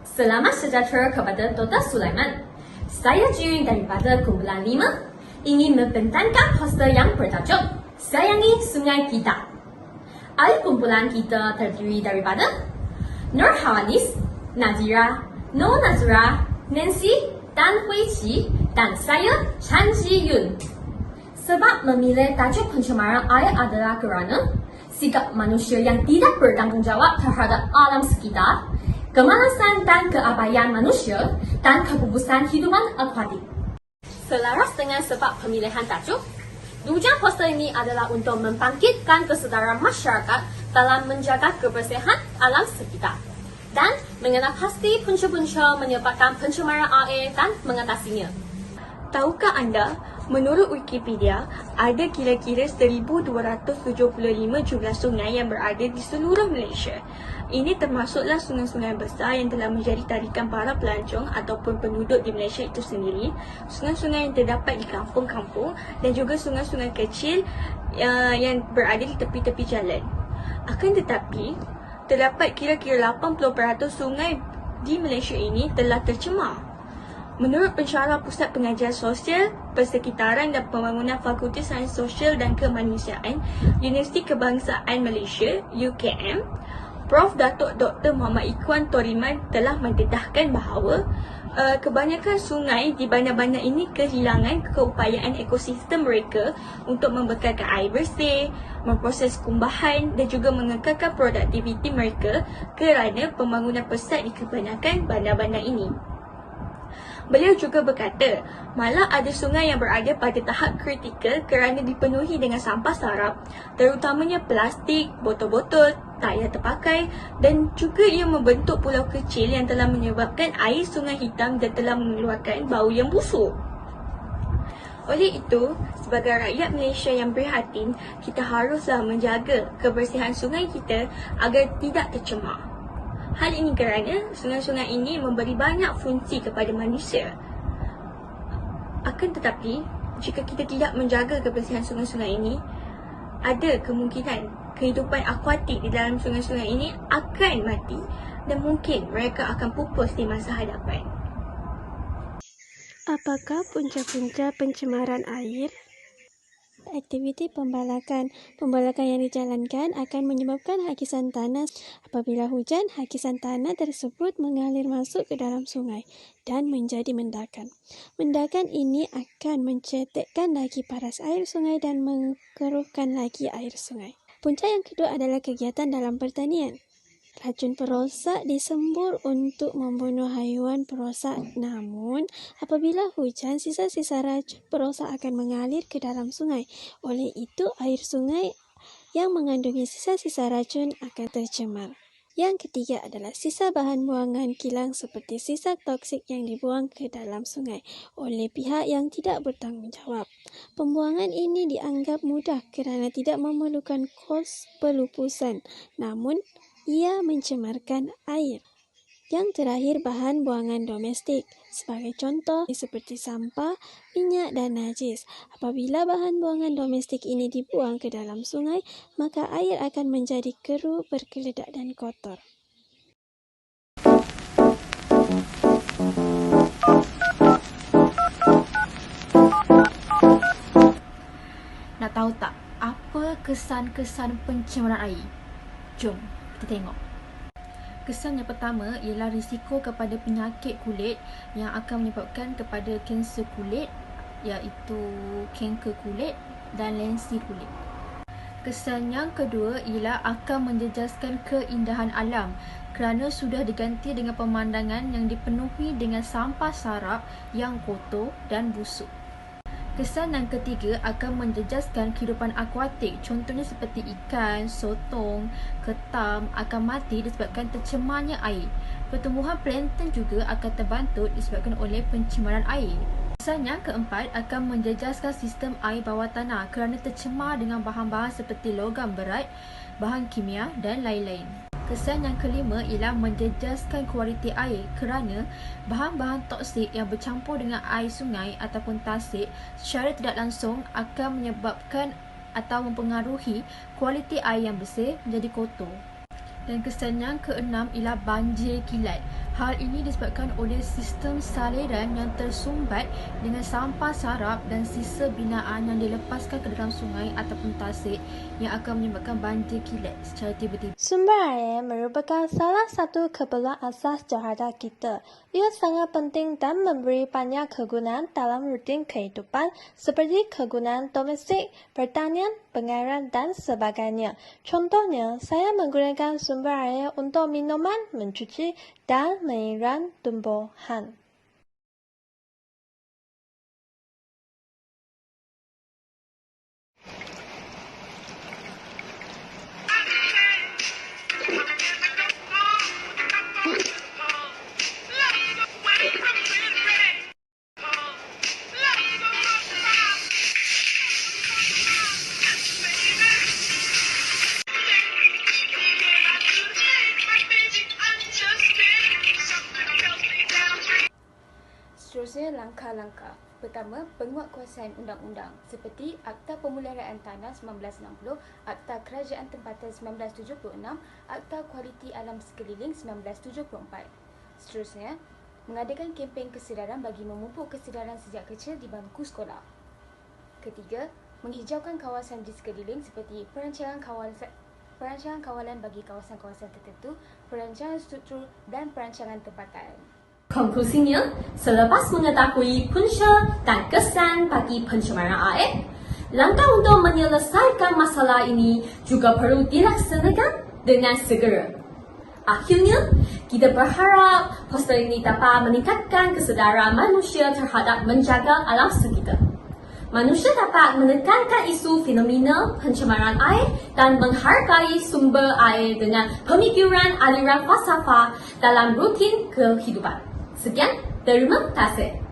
Selamat sejahtera kepada Dr. Sulaiman. Saya Jun daripada kumpulan 5 ingin membentangkan poster yang bertajuk Sayangi Sungai Kita. Ahli kumpulan kita terdiri daripada Nur Hawanis, Nazira, Nur Nazira, Nancy, Dan Hui Qi dan saya Chan Ji Yun. Sebab memilih tajuk pencemaran air adalah kerana sikap manusia yang tidak bertanggungjawab terhadap alam sekitar, kemalasan dan keabaian manusia dan kebubusan hidupan akuatik. Selaras dengan sebab pemilihan tajuk, tujuan poster ini adalah untuk membangkitkan kesedaran masyarakat dalam menjaga kebersihan alam sekitar dan mengenal pasti punca-punca menyebabkan pencemaran air dan mengatasinya. Tahukah anda, menurut Wikipedia, ada kira-kira 1,275 jumlah sungai yang berada di seluruh Malaysia. Ini termasuklah sungai-sungai besar yang telah menjadi tarikan para pelancong ataupun penduduk di Malaysia itu sendiri, sungai-sungai yang terdapat di kampung-kampung dan juga sungai-sungai kecil yang berada di tepi-tepi jalan. Akan tetapi, terdapat kira-kira 80% sungai di Malaysia ini telah tercemar. Menurut pensyarah Pusat Pengajian Sosial, Persekitaran dan Pembangunan Fakulti Sains Sosial dan Kemanusiaan, Universiti Kebangsaan Malaysia, UKM, Prof. Datuk Dr. Muhammad Ikhwan Toriman telah mendedahkan bahawa kebanyakan sungai di bandar-bandar ini kehilangan keupayaan ekosistem mereka untuk membekalkan air bersih, memproses kumbahan dan juga mengekalkan produktiviti mereka kerana pembangunan pesat di kebanyakan bandar-bandar ini. Beliau juga berkata, malah ada sungai yang berada pada tahap kritikal kerana dipenuhi dengan sampah sarap, terutamanya plastik, botol-botol, tayar terpakai dan juga ia membentuk pulau kecil yang telah menyebabkan air sungai hitam dan telah mengeluarkan bau yang busuk. Oleh itu, sebagai rakyat Malaysia yang prihatin, kita haruslah menjaga kebersihan sungai kita agar tidak tercemar. Hal ini kerana sungai-sungai ini memberi banyak fungsi kepada manusia. Akan tetapi, jika kita tidak menjaga kebersihan sungai-sungai ini, ada kemungkinan kehidupan akuatik di dalam sungai-sungai ini akan mati dan mungkin mereka akan pupus di masa hadapan. Apakah punca-punca pencemaran air? Aktiviti pembalakan. Pembalakan yang dijalankan akan menyebabkan hakisan tanah. Apabila hujan, hakisan tanah tersebut mengalir masuk ke dalam sungai dan menjadi mendakan. Mendakan ini akan mencetekkan lagi paras air sungai dan mengeruhkan lagi air sungai. Punca yang kedua adalah kegiatan dalam pertanian. Racun perosak disembur untuk membunuh haiwan perosak. Namun, apabila hujan, sisa-sisa racun perosak akan mengalir ke dalam sungai. Oleh itu, air sungai yang mengandungi sisa-sisa racun akan tercemar. Yang ketiga adalah sisa bahan buangan kilang seperti sisa toksik yang dibuang ke dalam sungai oleh pihak yang tidak bertanggungjawab. Pembuangan ini dianggap mudah kerana tidak memerlukan kos pelupusan. Namun, ia mencemarkan air. Yang terakhir, bahan buangan domestik. Sebagai contoh, seperti sampah, minyak dan najis. Apabila bahan buangan domestik ini dibuang ke dalam sungai, maka air akan menjadi keruh, bergeledak dan kotor. Nak tahu tak apa kesan-kesan pencemaran air? Jom kita tengok. Kesan yang pertama ialah risiko kepada penyakit kulit yang akan menyebabkan kepada kanser kulit, iaitu kanker kulit dan lensi kulit. Kesan yang kedua ialah akan menjejaskan keindahan alam kerana sudah diganti dengan pemandangan yang dipenuhi dengan sampah sarap yang kotor dan busuk. Kesan yang ketiga akan menjejaskan kehidupan akuatik, contohnya seperti ikan, sotong, ketam akan mati disebabkan tercemarnya air. Pertumbuhan plankton juga akan terbantu disebabkan oleh pencemaran air. Kesan yang keempat akan menjejaskan sistem air bawah tanah kerana tercemar dengan bahan-bahan seperti logam berat, bahan kimia dan lain-lain. Kesan yang kelima ialah menjejaskan kualiti air kerana bahan-bahan toksik yang bercampur dengan air sungai ataupun tasik secara tidak langsung akan menyebabkan atau mempengaruhi kualiti air yang bersih menjadi kotor. Dan kesan yang keenam ialah banjir kilat. Hal ini disebabkan oleh sistem saliran yang tersumbat dengan sampah sarap dan sisa binaan yang dilepaskan ke dalam sungai ataupun tasik yang akan menyebabkan banjir kilat secara tiba-tiba. Sumber air merupakan salah satu keperluan asas jahadah kita. Ia sangat penting dan memberi banyak kegunaan dalam rutin kehidupan seperti kegunaan domestik, pertanian, pengairan dan sebagainya. Contohnya, saya menggunakan sumber air untuk minuman, mencuci dan menyiram tumbuhan. Seterusnya, langkah-langkah. Pertama, penguatkuasaan undang-undang seperti Akta Pemuliharaan Tanah 1960, Akta Kerajaan Tempatan 1976, Akta Kualiti Alam Sekeliling 1974. Seterusnya, mengadakan kempen kesedaran bagi memupuk kesedaran sejak kecil di bangku sekolah. Ketiga, menghijaukan kawasan di sekeliling seperti perancangan kawalan bagi kawasan-kawasan tertentu, perancangan struktur dan perancangan tempatan. Konklusinya, selepas mengetahui punca dan kesan bagi pencemaran air, langkah untuk menyelesaikan masalah ini juga perlu dilaksanakan dengan segera. Akhirnya, kita berharap poster ini dapat meningkatkan kesedaran manusia terhadap menjaga alam sekitar. Manusia dapat menekankan isu fenomena pencemaran air dan menghargai sumber air dengan pemikiran aliran falsafah dalam rutin kehidupan. Sekian, terima kasih.